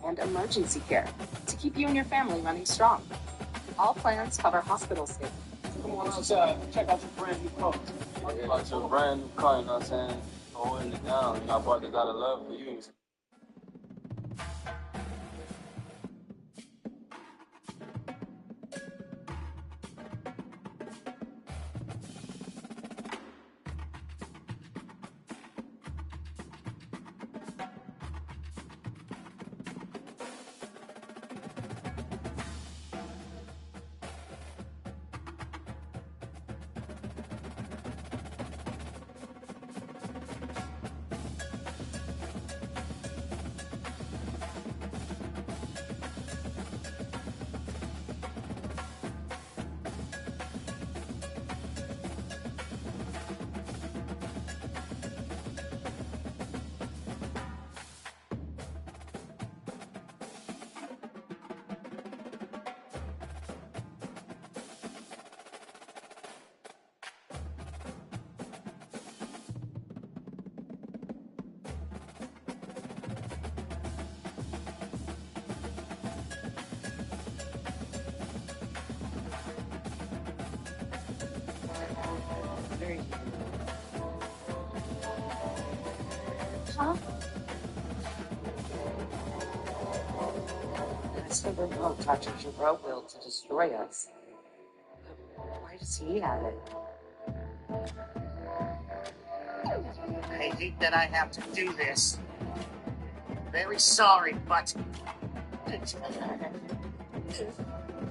And emergency care to keep you and your family running strong. All plans cover hospital stays. Come on, let's check out your brand new car. About your brand new car, you know what I'm saying? Holding it down. You know, I brought this out of love for you. Huh? Mr. Remote touches Jerome will to destroy us. Why does he have it? I hate that I have to do this. Very sorry, but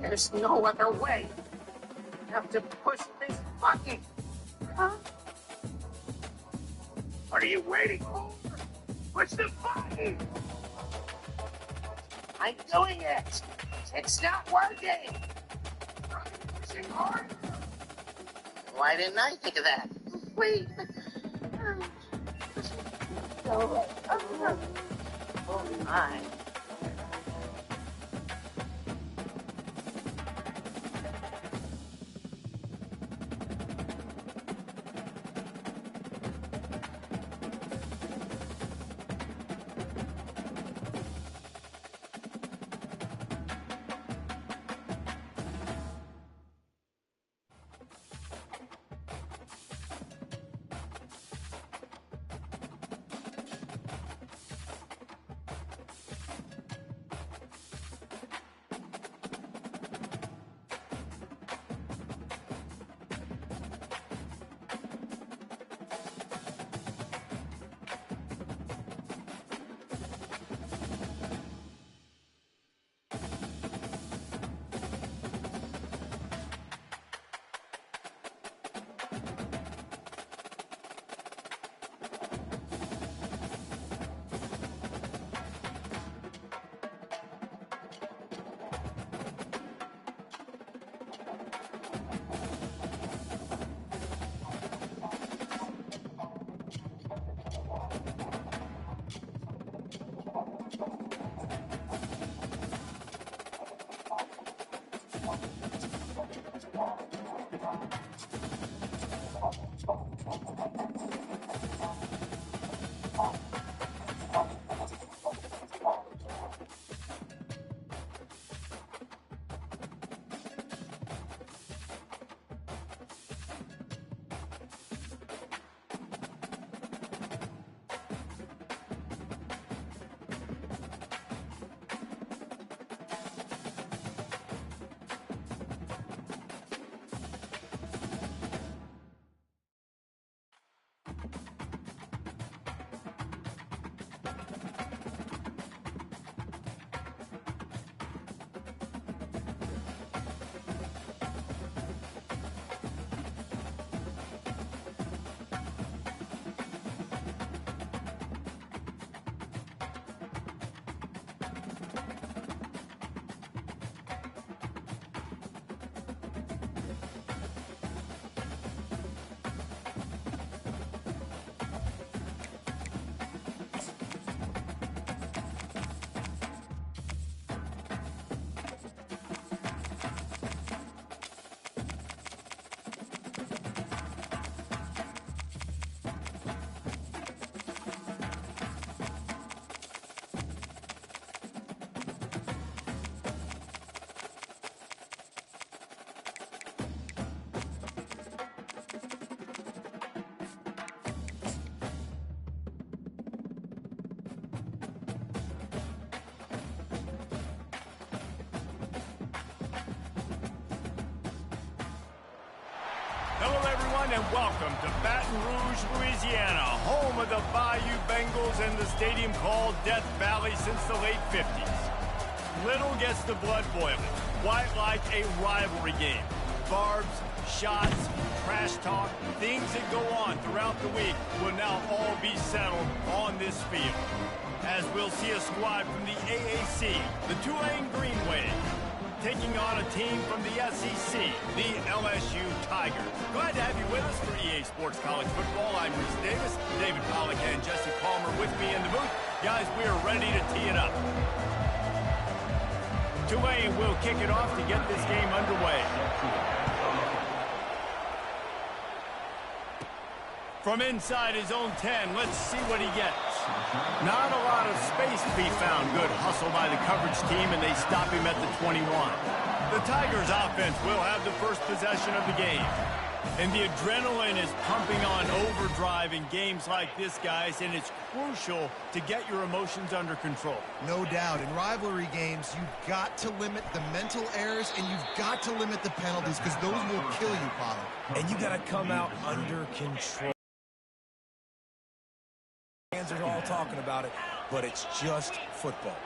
there's no other way. I have to push this button. Huh? What are you waiting for? Push the button! I'm doing it! It's not working! I'm pushing hard. Why didn't I think of that? Wait. Oh my. Hello, everyone, and welcome to Baton Rouge, Louisiana, home of the Bayou Bengals and the stadium called Death Valley since the late 50s. Little gets the blood boiling, quite like a rivalry game. Barbs, shots, trash talk, things that go on throughout the week will now all be settled on this field. As we'll see a squad from the AAC, the Tulane Green Wave, taking on a team from the SEC, the LSU Tigers. Glad to have you with us for EA Sports College Football. I'm Reese Davis, David Pollack and Jesse Palmer with me in the booth. Guys, we are ready to tee it up. Tulane will kick it off to get this game underway. From inside his own 10, let's see what he gets. Not a lot of space to be found. Good hustle by the coverage team, and they stop him at the 21. The Tigers offense will have the first possession of the game. And the adrenaline is pumping on overdrive in games like this, guys, and it's crucial to get your emotions under control. No doubt. In rivalry games, you've got to limit the mental errors, and you've got to limit the penalties, because those will kill you, Pollard. And you got to come out under control. Fans are all talking about it, but it's just football.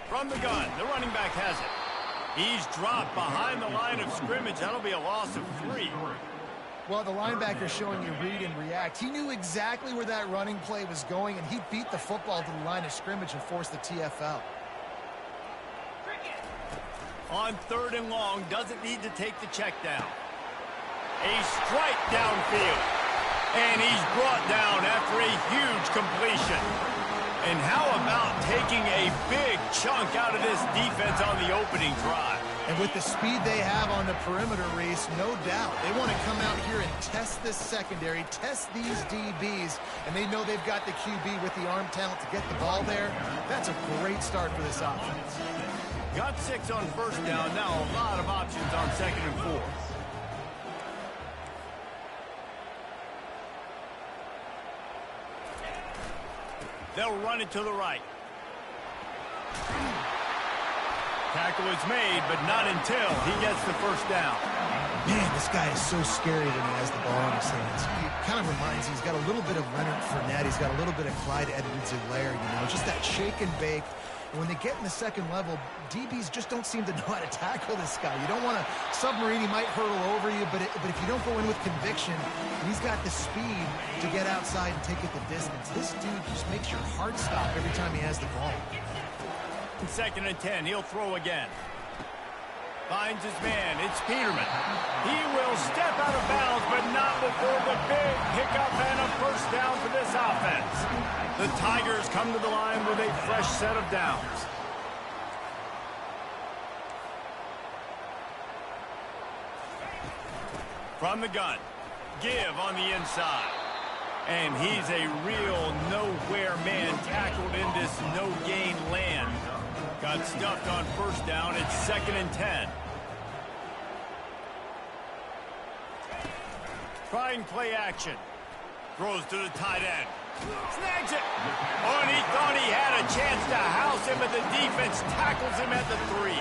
From the gun, the running back has it. He's dropped behind the line of scrimmage. That'll be a loss of 3. Well, the linebacker showing you read and react. He knew exactly where that running play was going, and he beat the football to the line of scrimmage and forced the TFL. On 3rd and long, doesn't need to take the check down. A strike downfield. And he's brought down after a huge completion. And how about taking a big chunk out of this defense on the opening drive? And with the speed they have on the perimeter, Reese, no doubt. They want to come out here and test this secondary, test these DBs, and they know they've got the QB with the arm talent to get the ball there. That's a great start for this offense. Got 6 on 1st down. Now a lot of options on 2nd and 4. They'll run it to the right. Tackle is made, but not until he gets the 1st down. Man, this guy is so scary when he has the ball in his hands. He kind of reminds me, he's got a little bit of Leonard Fournette. He's got a little bit of Clyde Edwards-Helaire, you know, just that shake and bake. And when they get in the 2nd level, DBs just don't seem to know how to tackle this guy. You don't want to submarine. He might hurtle over you, but if you don't go in with conviction, he's got the speed to get outside and take it the distance. This dude just makes your heart stop every time he has the ball. 2nd and 10, he'll throw again. Finds his man, it's Peterman. He will step out of bounds, but not before the big pickup and a 1st down for this offense. The Tigers come to the line with a fresh set of downs. From the gun, give on the inside. And he's a real nowhere man tackled in this no-gain land. Got stuffed on 1st down. It's 2nd and 10. Trying play action. Throws to the tight end. Snags it. Oh, and he thought he had a chance to house him, but the defense tackles him at the 3.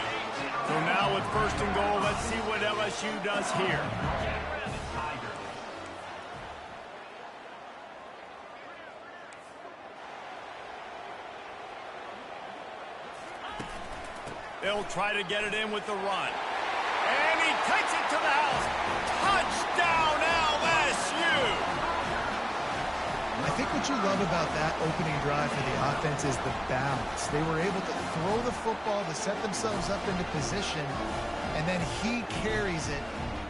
So now with 1st and goal, let's see what LSU does here. They'll try to get it in with the run. And he takes it to the house. Touchdown, LSU! I think what you love about that opening drive for the offense is the balance. They were able to throw the football to set themselves up into position, and then he carries it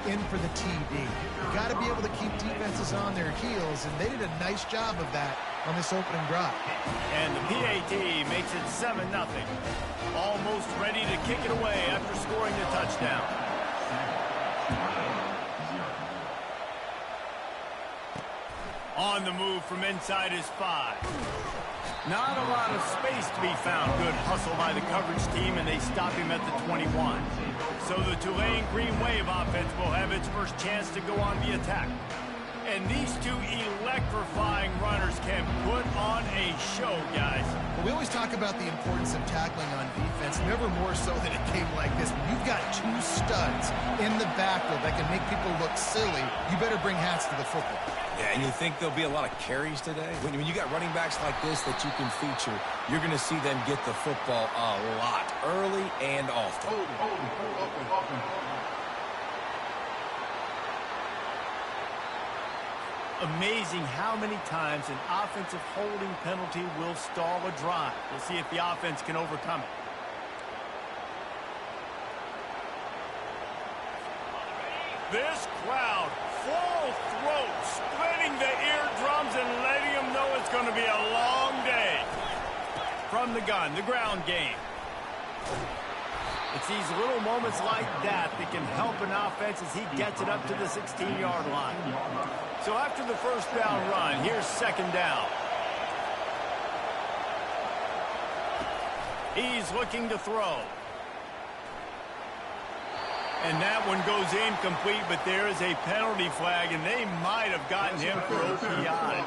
in for the TD. You got to be able to keep defenses on their heels, and they did a nice job of that on this opening drive. And the PAT makes it 7-0. Almost ready to kick it away after scoring the touchdown. On the move from inside his 5. Not a lot of space to be found. Good hustle by the coverage team, and they stop him at the 21. So the Tulane Green Wave offense will have its first chance to go on the attack. And these two electrifying runners can put on a show, guys. Well, we always talk about the importance of tackling on defense, never more so than a game like this. When you've got two studs in the backfield that can make people look silly, you better bring hats to the football. Yeah, and you think there'll be a lot of carries today? When you got running backs like this that you can feature, you're going to see them get the football a lot, early and often. Amazing how many times an offensive holding penalty will stall a drive. We'll see if the offense can overcome it. This crowd, full throat, splitting the eardrums and letting them know it's going to be a long day. From the gun, the ground game. It's these little moments like that that can help an offense as he gets it up to the 16-yard line. So after the first down run, here's second down. He's looking to throw. And that one goes incomplete, but there is a penalty flag, and they might have gotten him for OPI.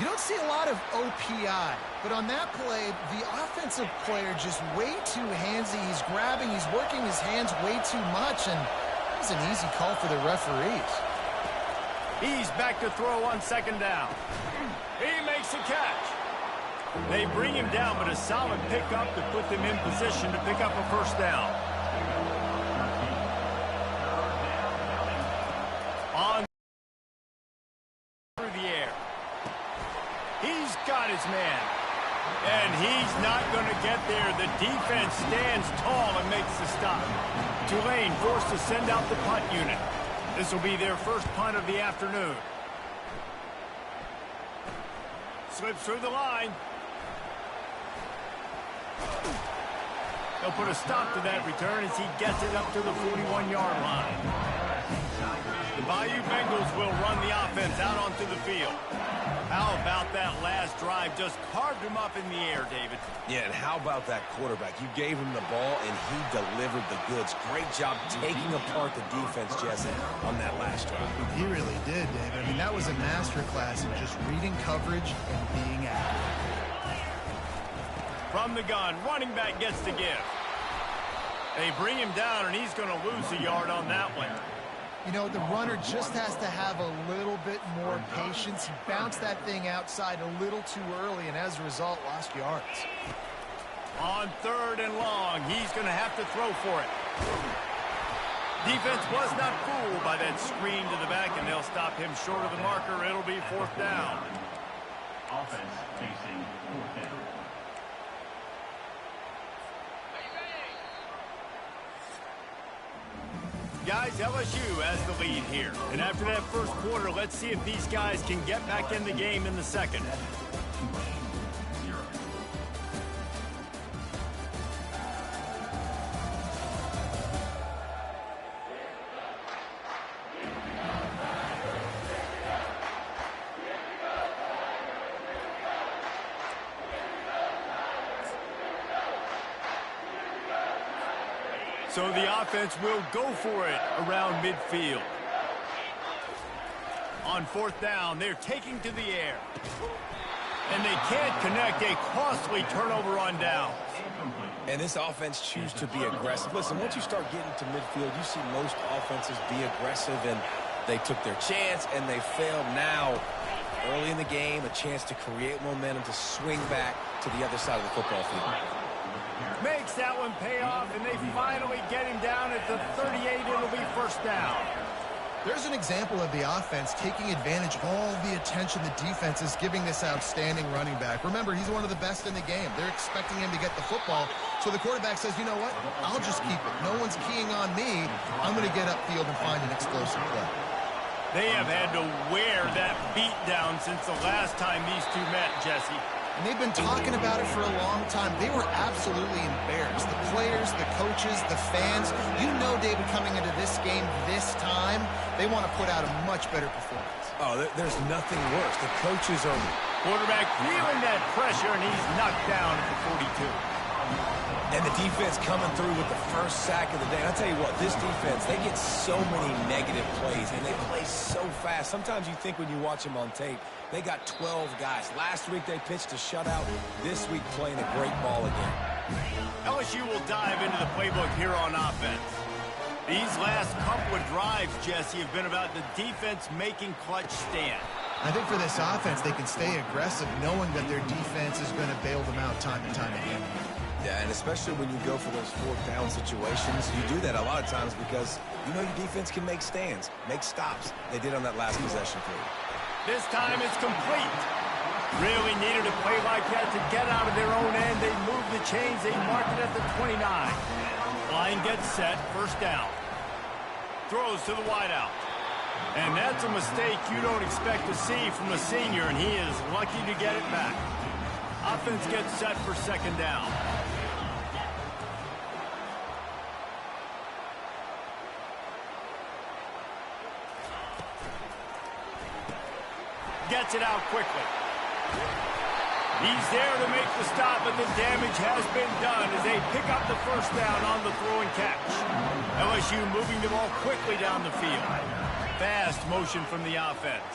You don't see a lot of OPI, but on that play, the offensive player just way too handsy. He's grabbing, he's working his hands way too much, and that was an easy call for the referees. He's back to throw on second down. He makes the catch. They bring him down, but a solid pickup to put them in position to pick up a first down. On through the air. He's got his man. And he's not going to get there. The defense stands tall and makes the stop. Tulane forced to send out the punt unit. This will be their first punt of the afternoon. Slips through the line. They'll put a stop to that return as he gets it up to the 41-yard line. The Bayou Bengals will run the offense out onto the field. How about that last drive? Just carved him up in the air, David. Yeah, and how about that quarterback? You gave him the ball, and he delivered the goods. Great job taking apart the defense, Jesse, on that last drive. He really did, David. I mean, that was a masterclass in just reading coverage and being accurate. From the gun, running back gets to give. They bring him down, and he's going to lose a yard on that one. You know, the runner just has to have a little bit more patience. He bounced that thing outside a little too early, and as a result, lost yards. On third and long, he's going to have to throw for it. Defense was not fooled by that screen to the back, and they'll stop him short of the marker. It'll be fourth down. Offense facing fourth down. Guys, LSU has the lead here. And after that first quarter, let's see if these guys can get back in the game in the second. So the offense will go for it around midfield. On fourth down, they're taking to the air. And they can't connect. A costly turnover on down. And this offense chooses to be aggressive. Listen, once you start getting to midfield, you see most offenses be aggressive, and they took their chance, and they failed. Now, early in the game, a chance to create momentum to swing back to the other side of the football field. Makes that one pay off, and they finally get him down at the 38. It'll be first down. There's an example of the offense taking advantage of all the attention the defense is giving this outstanding running back. Remember, he's one of the best in the game. They're expecting him to get the football. So the quarterback says, you know what? I'll just keep it. No one's keying on me. I'm going to get upfield and find an explosive play. They have had to wear that beat down since the last time these two met, Jesse. And they've been talking about it for a long time. They were absolutely embarrassed. The players, the coaches, the fans. You know, David, coming into this game this time, they want to put out a much better performance. Oh, there's nothing worse. The coaches are... Quarterback feeling that pressure, and he's knocked down at the 42. And the defense coming through with the first sack of the day. And I'll tell you what, this defense, they get so many negative plays, and they play so fast. Sometimes you think when you watch them on tape, they got 12 guys. Last week they pitched a shutout. This week playing a great ball again. LSU will dive into the playbook here on offense. These last couple of drives, Jesse, have been about the defense making clutch stand. I think for this offense, they can stay aggressive knowing that their defense is going to bail them out time and time again. Yeah, and especially when you go for those fourth down situations, you do that a lot of times because you know your defense can make stands, make stops. They did on that last possession for you. This time it's complete. Really needed a play like that to get out of their own end. They move the chains. They mark it at the 29. Line gets set. First down. Throws to the wideout. And that's a mistake you don't expect to see from a senior, and he is lucky to get it back. Offense gets set for second down. Gets it out quickly. He's there to make the stop, but the damage has been done as they pick up the first down on the throw and catch. LSU moving the ball quickly down the field. Fast motion from the offense.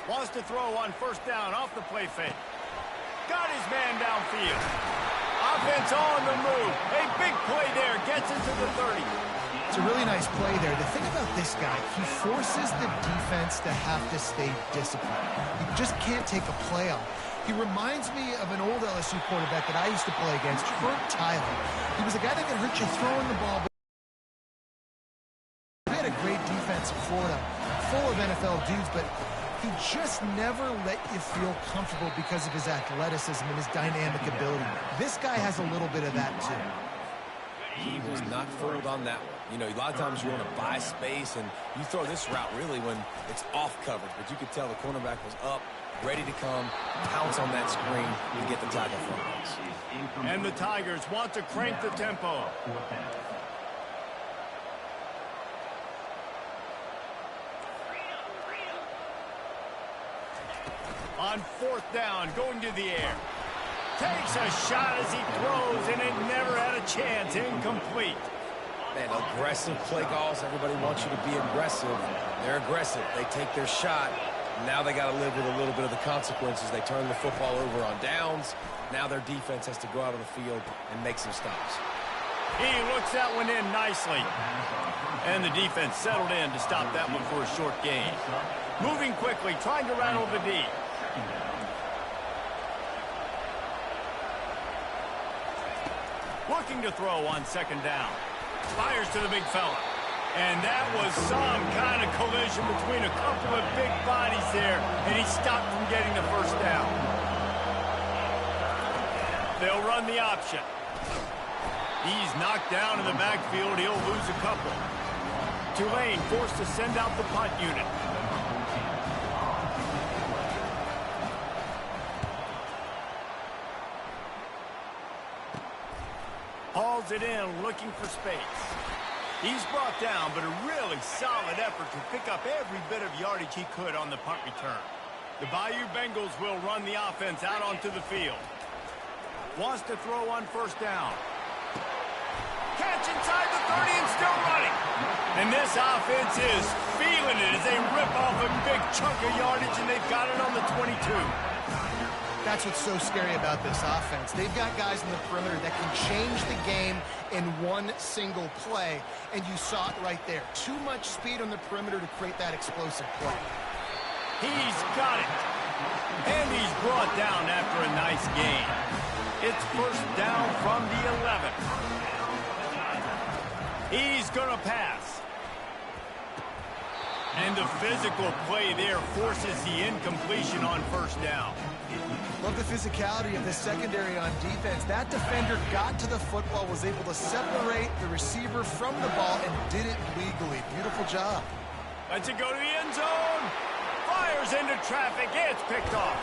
Wants to throw on first down off the play fake. Got his man downfield. Offense on the move. A big play there. Gets it to the 30. It's a really nice play there. The thing about this guy, he forces the defense to have to stay disciplined. You just can't take a play on. He reminds me of an old LSU quarterback that I used to play against, Herb Tyler. He was a guy that could hurt you throwing the ball. He had a great defense in Florida, full of NFL dudes, but he just never let you feel comfortable because of his athleticism and his dynamic ability. This guy has a little bit of that, too. He was not fooled on that one. You know, a lot of times you want to buy space, and you throw this route really when it's off coverage. But you could tell the cornerback was up, ready to come, pounce on that screen, and get the tackle from us. And the Tigers want to crank the tempo. On fourth down, going to the air. Takes a shot as he throws, and it never had a chance. Incomplete. Man, aggressive play calls. Everybody wants you to be aggressive. They're aggressive. They take their shot. Now they got to live with a little bit of the consequences. They turn the football over on downs. Now their defense has to go out on the field and make some stops. He looks that one in nicely. And the defense settled in to stop that one for a short gain. Moving quickly, trying to rattle the D. Looking to throw on second down. Fires to the big fella. And that was some kind of collision between a couple of big bodies there, and he stopped from getting the first down. They'll run the option. He's knocked down in the backfield. He'll lose a couple. Tulane forced to send out the punt unit. Hauls it in, looking for space. He's brought down, but a really solid effort to pick up every bit of yardage he could on the punt return. The Bayou Bengals will run the offense out onto the field. Wants to throw on first down. Catch inside the 30 and still running. And this offense is feeling it as they rip off a big chunk of yardage, and they've got it on the 22. That's what's so scary about this offense. They've got guys in the perimeter that can change the game in one single play, and you saw it right there. Too much speed on the perimeter to create that explosive play. He's got it. And he's brought down after a nice gain. It's first down from the 11. He's going to pass. And the physical play there forces the incompletion on first down. Love the physicality of the secondary on defense. That defender got to the football, was able to separate the receiver from the ball, and did it legally. Beautiful job. Lets it go to the end zone. Fires into traffic. It's picked off.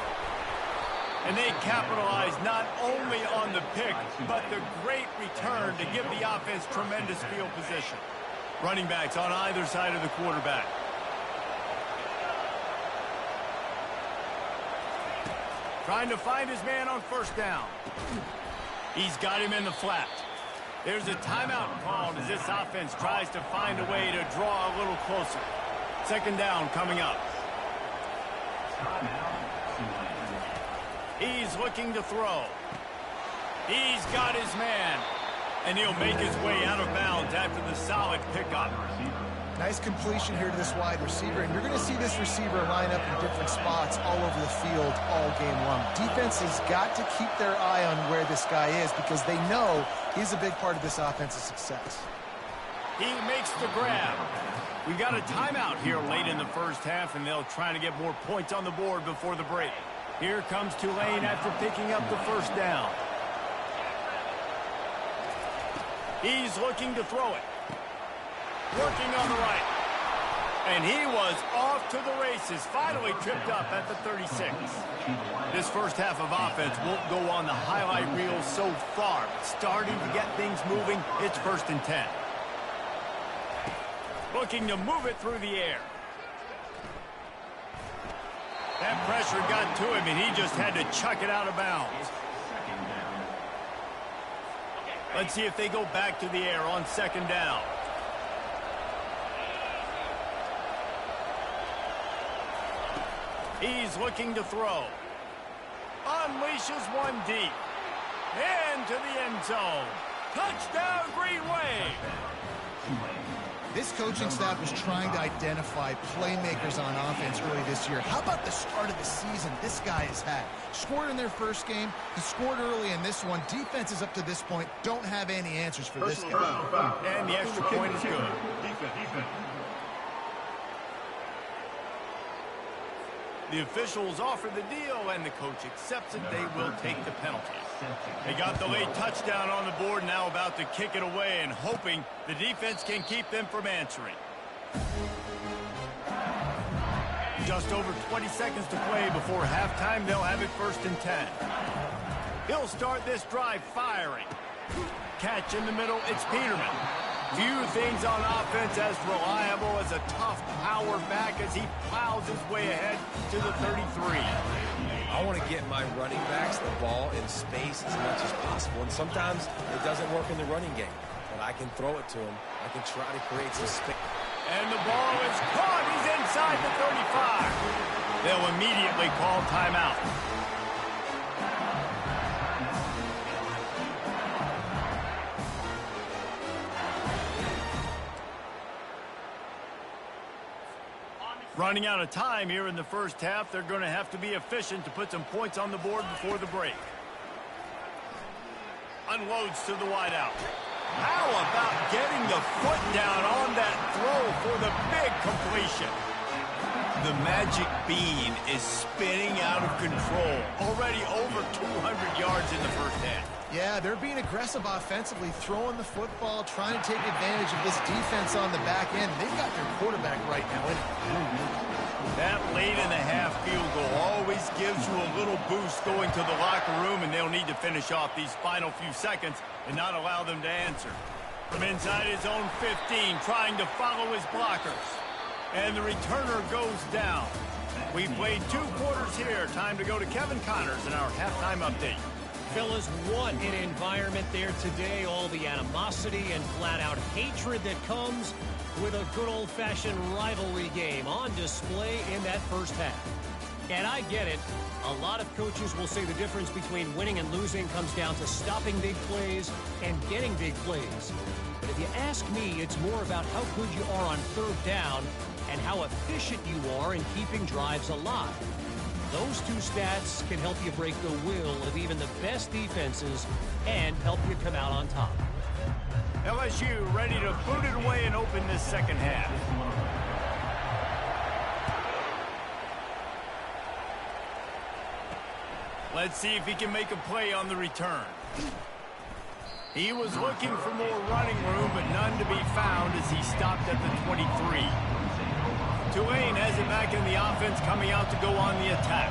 And they capitalize not only on the pick, but the great return to give the offense tremendous field position. Running backs on either side of the quarterback. Trying to find his man on first down. He's got him in the flat. There's a timeout called as this offense tries to find a way to draw a little closer. Second down coming up. He's looking to throw. He's got his man. And he'll make his way out of bounds after the solid pickup. Nice completion here to this wide receiver, and you're going to see this receiver line up in different spots all over the field all game long. Defense has got to keep their eye on where this guy is because they know he's a big part of this offense's success. He makes the grab. We've got a timeout here late in the first half, and they'll try to get more points on the board before the break. Here comes Tulane after picking up the first down. He's looking to throw it. Working on the right. And he was off to the races. Finally tripped up at the 36. This first half of offense won't go on the highlight reel so far. But starting to get things moving, it's 1st and 10. Looking to move it through the air. That pressure got to him, and he just had to chuck it out of bounds. Let's see if they go back to the air on second down. He's looking to throw. Unleashes one deep. Into the end zone. Touchdown, Green Wave. This coaching staff was trying to identify playmakers on offense early this year. How about the start of the season this guy has had? Scored in their first game. He scored early in this one. Defenses up to this point don't have any answers for this guy. And the extra point is good. The officials offer the deal, and the coach accepts it. They will take the penalty. They got the late touchdown on the board, now about to kick it away and hoping the defense can keep them from answering. Just over 20 seconds to play before halftime. They'll have it 1st and 10. He'll start this drive firing. Catch in the middle, it's Peterman. Few things on offense as reliable as a tough power back as he plows his way ahead to the 33. I want to get my running backs the ball in space as much as possible, and sometimes it doesn't work in the running game, but I can throw it to him. I can try to create some space. And the ball is caught. He's inside the 35. They'll immediately call timeout. Running out of time here in the first half. They're going to have to be efficient to put some points on the board before the break. Unloads to the wideout. How about getting the foot down on that throw for the big completion? The magic bean is spinning out of control. Already over 200 yards in the first half. Yeah, they're being aggressive offensively, throwing the football, trying to take advantage of this defense on the back end. They've got their quarterback right now in it. That late in the half field goal always gives you a little boost going to the locker room, and they'll need to finish off these final few seconds and not allow them to answer. From inside his own 15, trying to follow his blockers. And the returner goes down. We played 2 quarters here. Time to go to Kevin Connors in our halftime update. Fellas, what an environment there today. All the animosity and flat-out hatred that comes with a good old-fashioned rivalry game on display in that first half. And I get it. A lot of coaches will say the difference between winning and losing comes down to stopping big plays and getting big plays. But if you ask me, it's more about how good you are on third down and how efficient you are in keeping drives alive. Those 2 stats can help you break the will of even the best defenses and help you come out on top. LSU ready to boot it away and open this second half. Let's see if he can make a play on the return. He was looking for more running room, but none to be found as he stopped at the 23. Tulane has it back in the offense, coming out to go on the attack.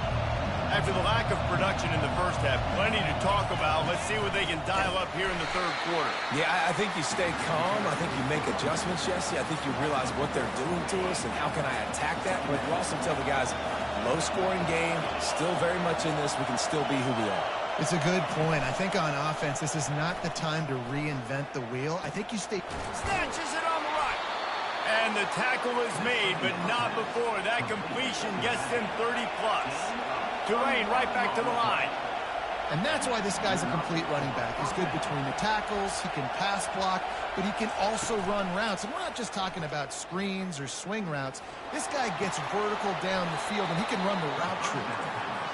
After the lack of production in the first half, plenty to talk about. Let's see what they can dial up here in the third quarter. Yeah, I think you stay calm. I think you make adjustments, Jesse. I think you realize what they're doing to us and how can I attack that. But you also tell the guys, Low-scoring game, still very much in this. We can still be who we are. It's a good point. I think on offense, this is not the time to reinvent the wheel. I think you stay... Snatches it on the right. And the tackle is made, but not before that completion gets them 30-plus. Tulane right back to the line. And that's why this guy's a complete running back. He's good between the tackles, he can pass block, but he can also run routes. And we're not just talking about screens or swing routes. This guy gets vertical down the field, and he can run the route tree.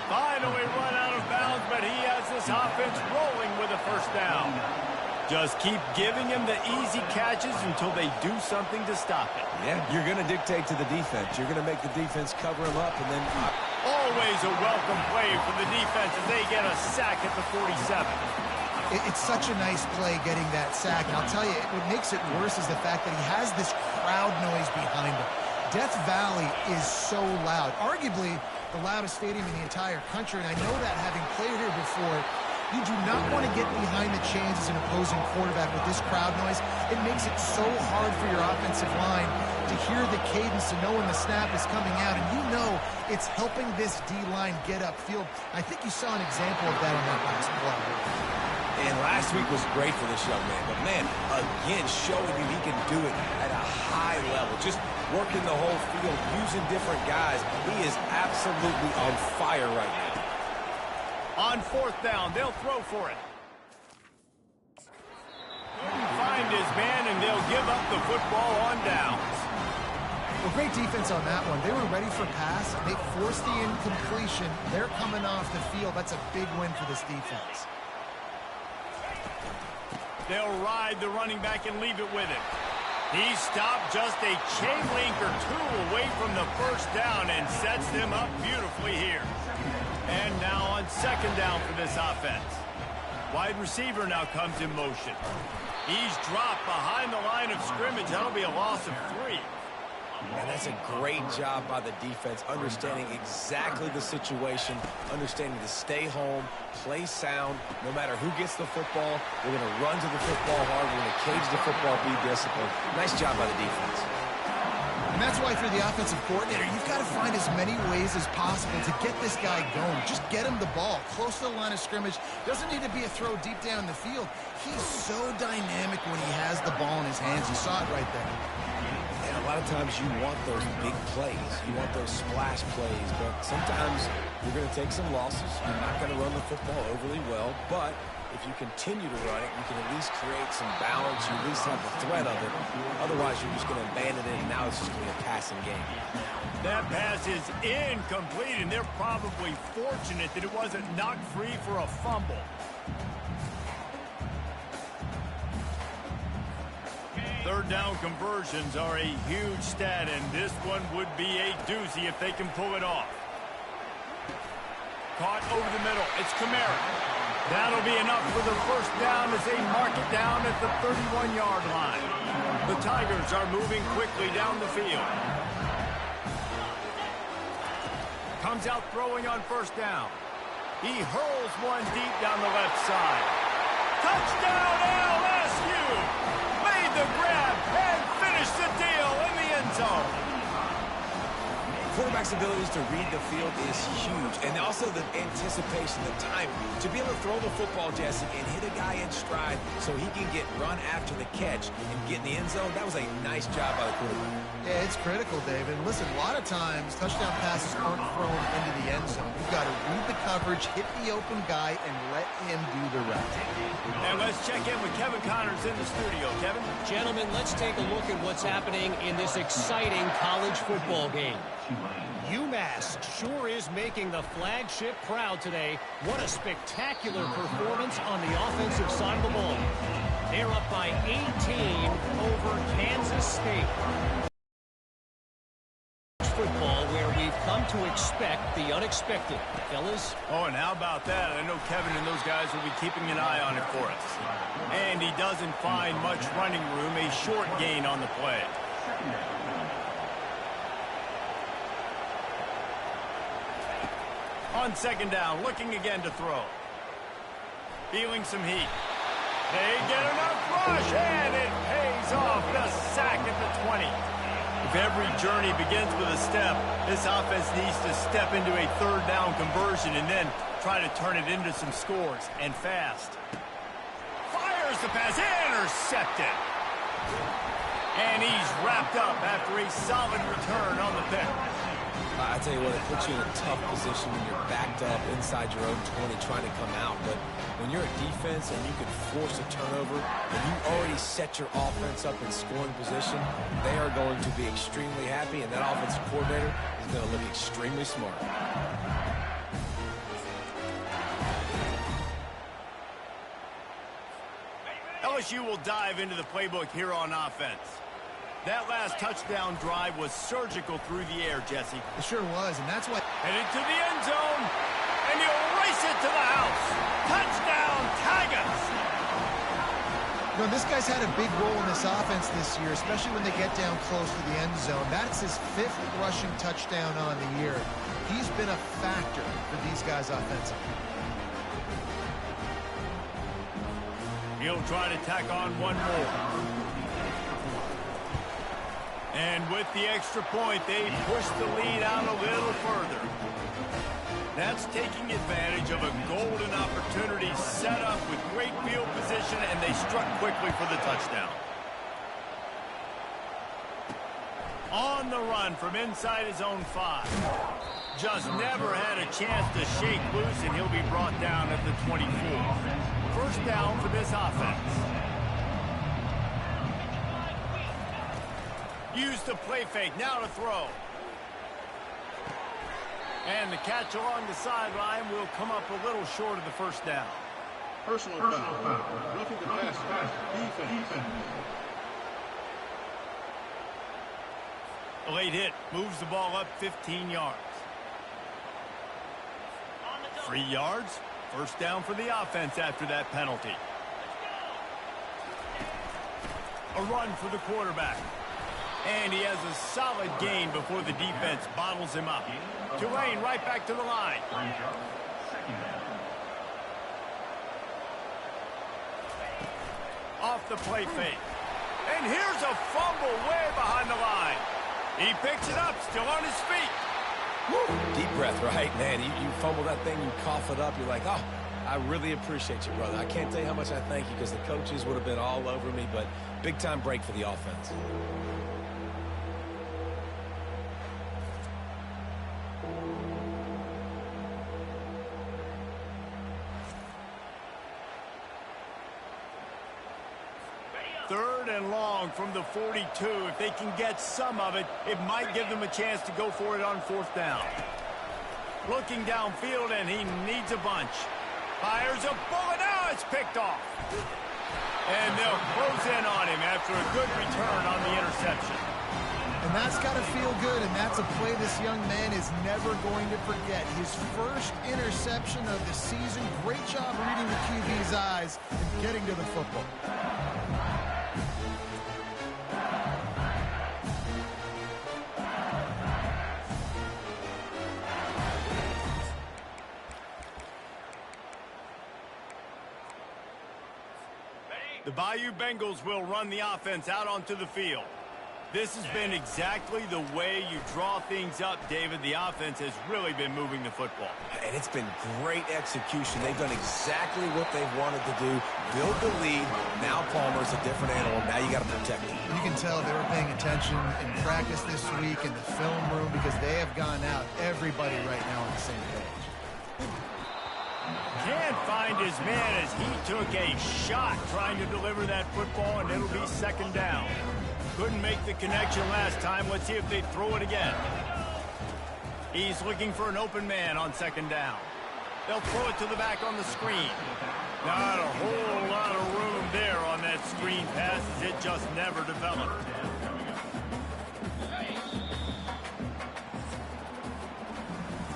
Finally run out of bounds, but he has this offense rolling with a first down. Just keep giving him the easy catches until they do something to stop it. Yeah, you're going to dictate to the defense. You're going to make the defense cover him up, and then... Always a welcome play for the defense as they get a sack at the 47. It's such a nice play getting that sack. And I'll tell you, what makes it worse is the fact that he has this crowd noise behind him. Death Valley is so loud. Arguably the loudest stadium in the entire country. And I know that having played here before, you do not want to get behind the chains as an opposing quarterback with this crowd noise. It makes it so hard for your offensive line to hear the cadence, to know when the snap is coming out, and you know it's helping this D-line get upfield. I think you saw an example of that on that last play. And last week was great for this young man, but man, again, showing you he can do it at a high level, just working the whole field, using different guys. He is absolutely on fire right now. On fourth down, they'll throw for it. Find his man, and they'll give up the football on downs. Well, great defense on that one. They were ready for pass. They forced the incompletion. They're coming off the field. That's a big win for this defense. They'll ride the running back and leave it with him. He stopped just a chain link or two away from the first down and sets them up beautifully here. And now on second down for this offense. Wide receiver now comes in motion. He's dropped behind the line of scrimmage. That'll be a loss of 3. And that's a great job by the defense, understanding exactly the situation, understanding to stay home, play sound. No matter who gets the football, we're going to run to the football hard. We're going to cage the football, be disciplined. Nice job by the defense. And that's why, if you're the offensive coordinator, you've got to find as many ways as possible to get this guy going. Just get him the ball close to the line of scrimmage. Doesn't need to be a throw deep down the field. He's so dynamic when he has the ball in his hands. You saw it right there. A lot of times you want those big plays. You want those splash plays, but sometimes you're going to take some losses. You're not going to run the football overly well, but if you continue to run it, you can at least create some balance. You at least have the threat of it. Otherwise, you're just going to abandon it, and now it's just going to be a passing game. That pass is incomplete, and they're probably fortunate that it wasn't knocked free for a fumble. Third down conversions are a huge stat, and this one would be a doozy if they can pull it off. Caught over the middle. It's Kamara. That'll be enough for the first down as they mark it down at the 31-yard line. The Tigers are moving quickly down the field. Comes out throwing on first down. He hurls one deep down the left side. Touchdown, LSU! Made the grab and finished the deal in the end zone. Quarterback's abilities to read the field is huge, and also the anticipation, the time to be able to throw the football, Jesse, and hit a guy in stride so he can get run after the catch and get in the end zone. That was a nice job by the quarterback. Yeah, it's critical, David. Listen, a lot of times touchdown passes aren't thrown into the end zone. You've got to read the coverage, hit the open guy, and let him do the rest. And let's check in with Kevin Connors in the studio. Kevin? Gentlemen, let's take a look at what's happening in this exciting college football game. UMass sure is making the flagship proud today. What a spectacular performance on the offensive side of the ball. They're up by 18 over Kansas State. Football where we've come to expect the unexpected. Fellas? Oh, and how about that? I know Kevin and those guys will be keeping an eye on it for us. And he doesn't find much running room, a short gain on the play. On second down, looking again to throw. Feeling some heat. They get enough rush, and it pays off. The sack at the 20. If every journey begins with a step, this offense needs to step into a third down conversion and then try to turn it into some scores, and fast. Fires the pass, intercepted. And he's wrapped up after a solid return on the pick. I tell you what, it puts you in a tough position when you're backed up inside your own 20 trying to come out. But when you're a defense and you can force a turnover and you already set your offense up in scoring position, they are going to be extremely happy, and that offensive coordinator is going to look extremely smart. LSU will dive into the playbook here on offense. That last touchdown drive was surgical through the air, Jesse. It sure was, and that's why... Headed to the end zone, and he'll race it to the house. Touchdown, Tigers! You know, this guy's had a big role in this offense this year, especially when they get down close to the end zone. That's his 5th rushing touchdown on the year. He's been a factor for these guys offensively. He'll try to tack on one more. And with the extra point, they push the lead out a little further. That's taking advantage of a golden opportunity set up with great field position, and they struck quickly for the touchdown. On the run from inside his own 5. Just never had a chance to shake loose, and he'll be brought down at the 24. First down for this offense. Use the play fake, now to throw. And the catch along the sideline will come up a little short of the first down. Personal foul. Roughing the passer. Defense. A late hit moves the ball up 15 yards. 3 yards. First down for the offense after that penalty. A run for the quarterback. And he has a solid gain before the defense bottles him up. Tulane right back to the line. Off the play fake. And here's a fumble way behind the line. He picks it up, still on his feet. Woo. Deep breath, right, man? You fumble that thing, you cough it up, you're like, oh, I really appreciate you, brother. I can't tell you how much I thank you, because the coaches would have been all over me, but big-time break for the offense. Third and long from the 42. If they can get some of it, it might give them a chance to go for it on fourth down. Looking downfield, and he needs a bunch. Fires a bullet. Now it's picked off. And they'll close in on him after a good return on the interception. And that's got to feel good, and that's a play this young man is never going to forget. His first interception of the season. Great job reading the QB's eyes and getting to the football. The Bayou Bengals will run the offense out onto the field. This has been exactly the way you draw things up, David. The offense has really been moving the football. And it's been great execution. They've done exactly what they've wanted to do. Build the lead. Now Palmer's a different animal. Now you got to protect him. You can tell they were paying attention in practice this week in the film room, because they have gone out, everybody right now on the same page. Can't find his man as he took a shot trying to deliver that football, and it'll be second down. Couldn't make the connection last time. Let's see if they throw it again. He's looking for an open man on second down. They'll throw it to the back on the screen. Not a whole lot of room there on that screen pass, as it just never developed.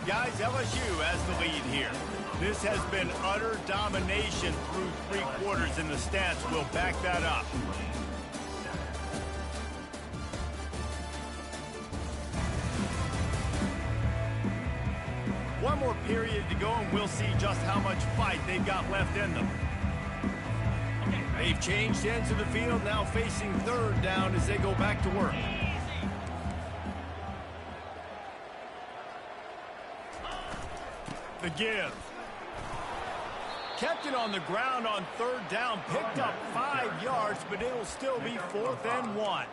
Guys, LSU has the lead here. This has been utter domination through 3 quarters, and the stats will back that up. One more period to go, and we'll see just how much fight they've got left in them. They've changed ends of the field, now facing third down as they go back to work. The give. Kept it on the ground on third down, picked up 5 yards, but it'll still be 4th and 1.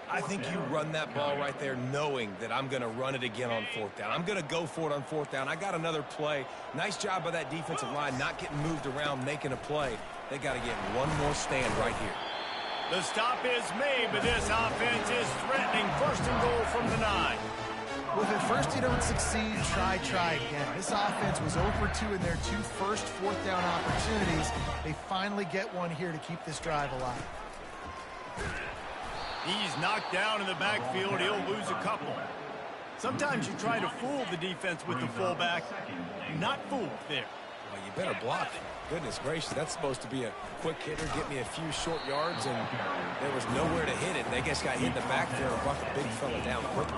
I think you run that ball right there knowing that I'm going to run it again on 4th down. I'm going to go for it on 4th down. I got another play. Nice job by that defensive line not getting moved around, making a play. They got to get one more stand right here. The stop is made, but this offense is threatening. 1st and goal from the 9. Well, if at first you don't succeed, try again. This offense was 0 for 2 in their 2 first 4th down opportunities. They finally get one here to keep this drive alive. He's knocked down in the backfield. He'll lose a couple. Sometimes you try to fool the defense with the fullback. Not fooled there. Well, you better block it. Goodness gracious, that's supposed to be a quick hitter, get me a few short yards, and there was nowhere to hit it. They just got hit in the backfield and brought the big fella down quickly.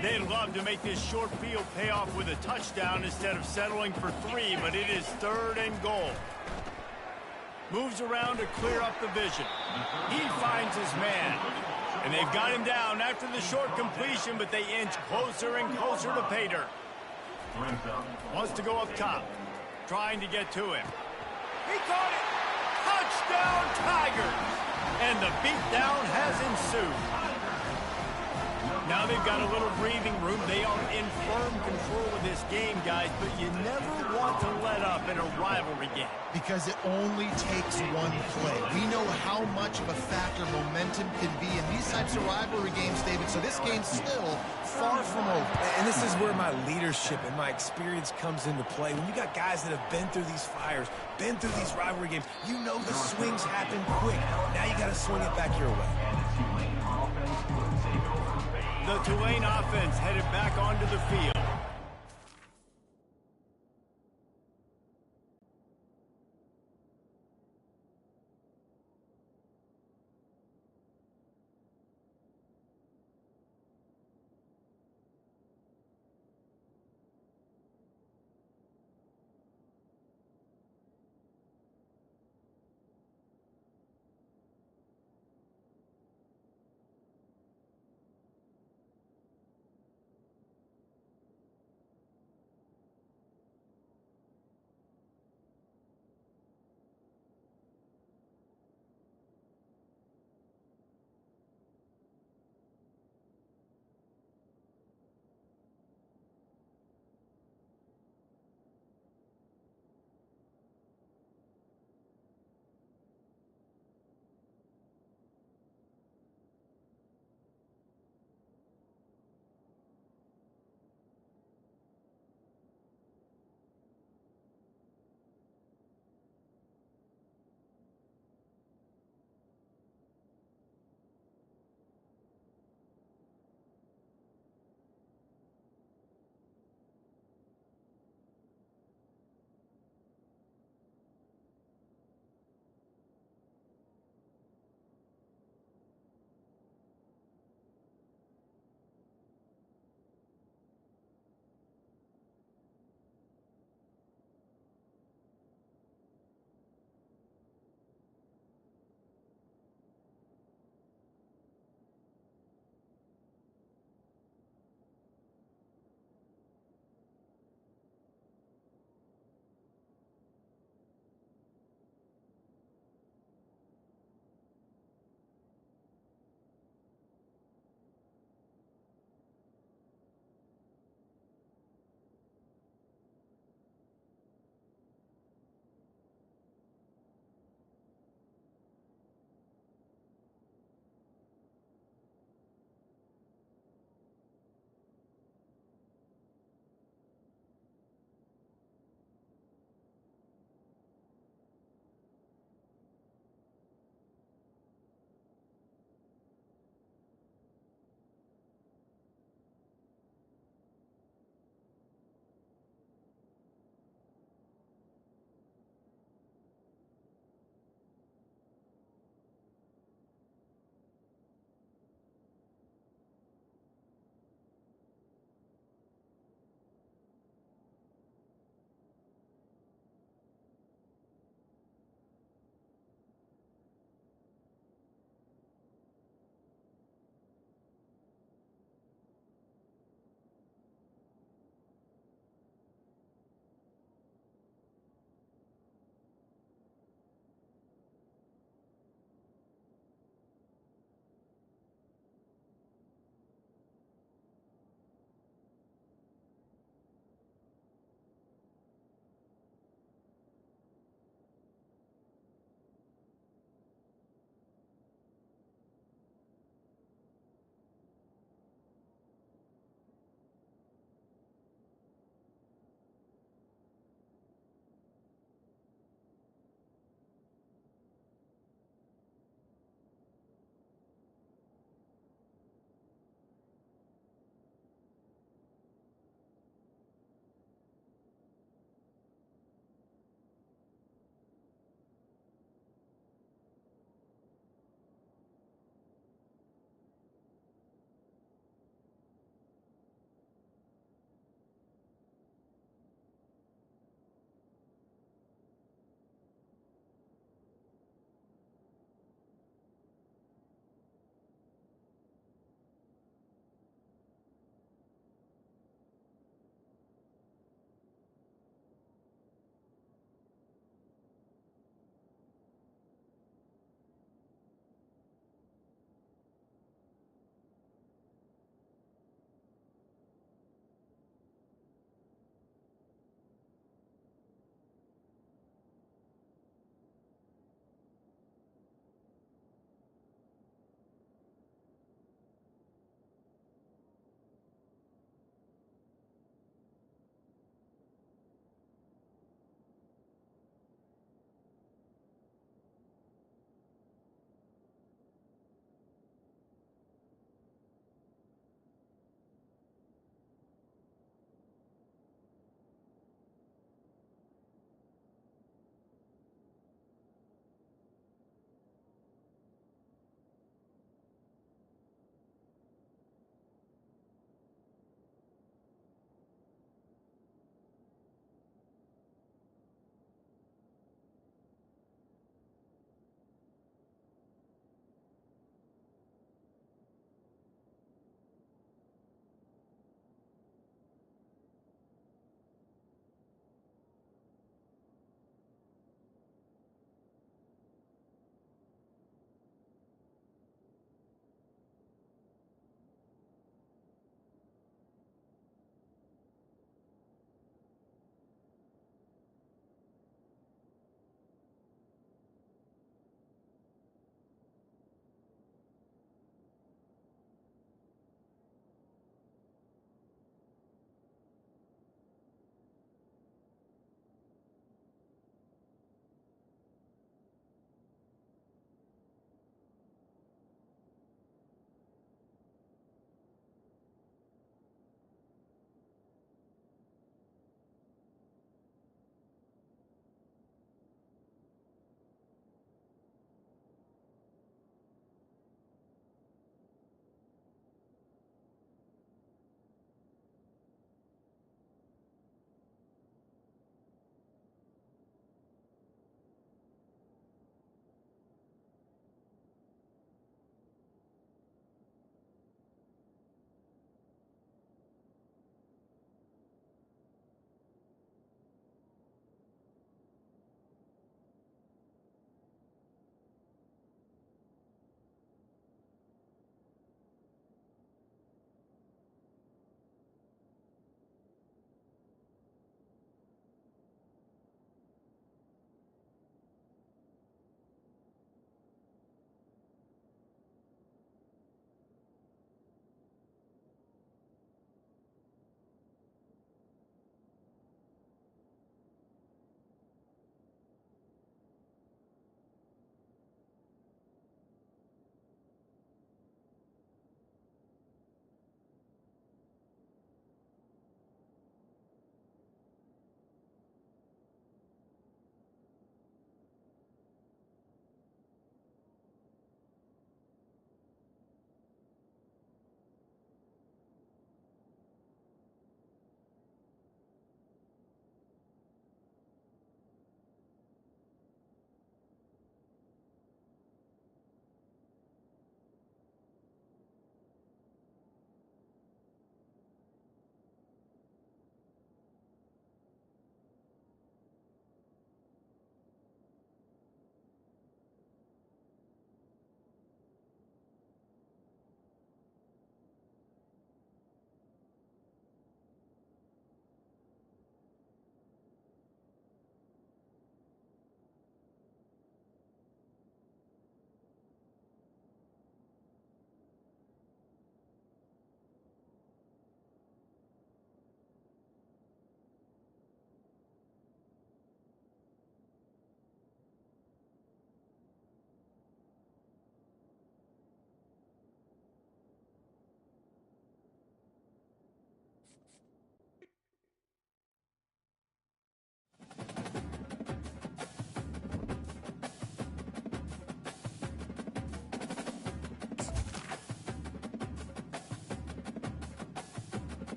They'd love to make this short field pay off with a touchdown instead of settling for 3, but it is 3rd and goal. Moves around to clear up the vision. He finds his man. And they've got him down after the short completion, but they inch closer and closer to pay dirt. Wants to go up top. Trying to get to him. He caught it! Touchdown Tigers! And the beatdown has ensued. Now they've got a little breathing room. They are in firm control of this game, guys, but you never want to let up in a rivalry game. Because it only takes one play. We know how much of a factor momentum can be in these types of rivalry games, David, so this game's still far from over. And this is where my leadership and my experience comes into play. When you got guys that have been through these fires, been through these rivalry games, you know the swings happen quick. Now you got to swing it back your way. The Tulane offense headed back onto the field.